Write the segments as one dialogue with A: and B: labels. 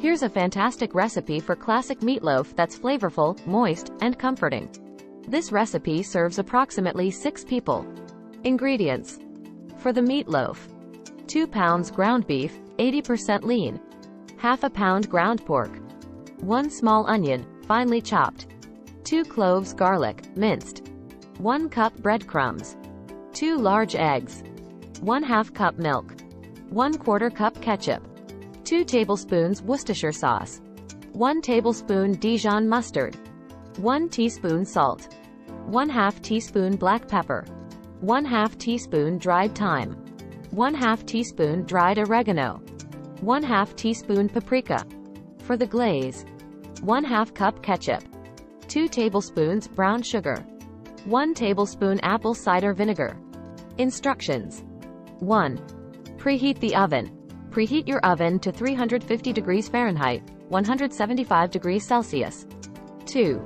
A: Here's a fantastic recipe for classic meatloaf that's flavorful, moist, and comforting. This recipe serves approximately 6 people. Ingredients. For the meatloaf: 2 pounds ground beef, 80% lean, half a pound ground pork, 1 small onion, finely chopped, 2 cloves garlic, minced, 1 cup breadcrumbs, 2 large eggs, 1/2 cup milk, 1/4 cup ketchup, 2 tablespoons Worcestershire sauce, 1 tablespoon Dijon mustard, 1 teaspoon salt, 1/2 teaspoon black pepper, 1/2 teaspoon dried thyme, 1/2 teaspoon dried oregano, 1/2 teaspoon paprika. For the glaze: 1/2 cup ketchup, 2 tablespoons brown sugar, 1 tablespoon apple cider vinegar. Instructions. 1. Preheat the oven. Preheat your oven to 350 degrees Fahrenheit, 175 degrees Celsius. 2.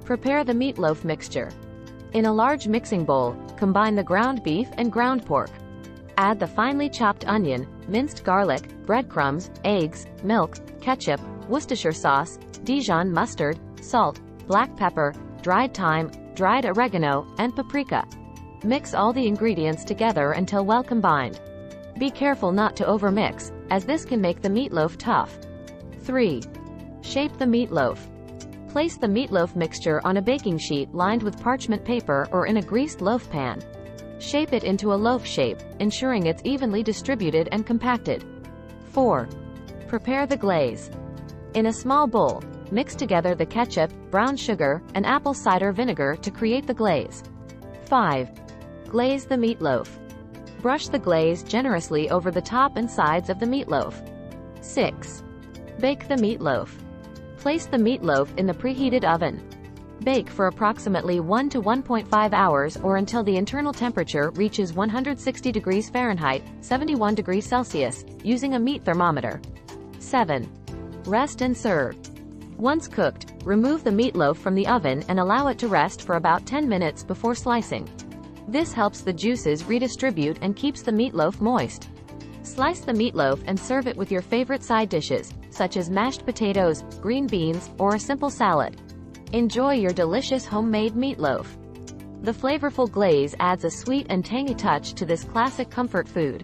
A: Prepare the meatloaf mixture. In a large mixing bowl, combine the ground beef and ground pork. Add the finely chopped onion, minced garlic, breadcrumbs, eggs, milk, ketchup, Worcestershire sauce, Dijon mustard, salt, black pepper, dried thyme, dried oregano, and paprika. Mix all the ingredients together until well combined. Be careful not to overmix, as this can make the meatloaf tough. 3. Shape the meatloaf. Place the meatloaf mixture on a baking sheet lined with parchment paper or in a greased loaf pan. Shape it into a loaf shape, ensuring it's evenly distributed and compacted. 4. Prepare the glaze. In a small bowl, mix together the ketchup, brown sugar, and apple cider vinegar to create the glaze. 5. Glaze the meatloaf. Brush the glaze generously over the top and sides of the meatloaf. 6. Bake the meatloaf. Place the meatloaf in the preheated oven. Bake for approximately 1 to 1.5 hours or until the internal temperature reaches 160 degrees Fahrenheit, 71 degrees Celsius, using a meat thermometer. 7. Rest and serve. Once cooked, remove the meatloaf from the oven and allow it to rest for about 10 minutes before slicing. This helps the juices redistribute and keeps the meatloaf moist. Slice the meatloaf and serve it with your favorite side dishes, such as mashed potatoes, green beans, or a simple salad. Enjoy your delicious homemade meatloaf. The flavorful glaze adds a sweet and tangy touch to this classic comfort food.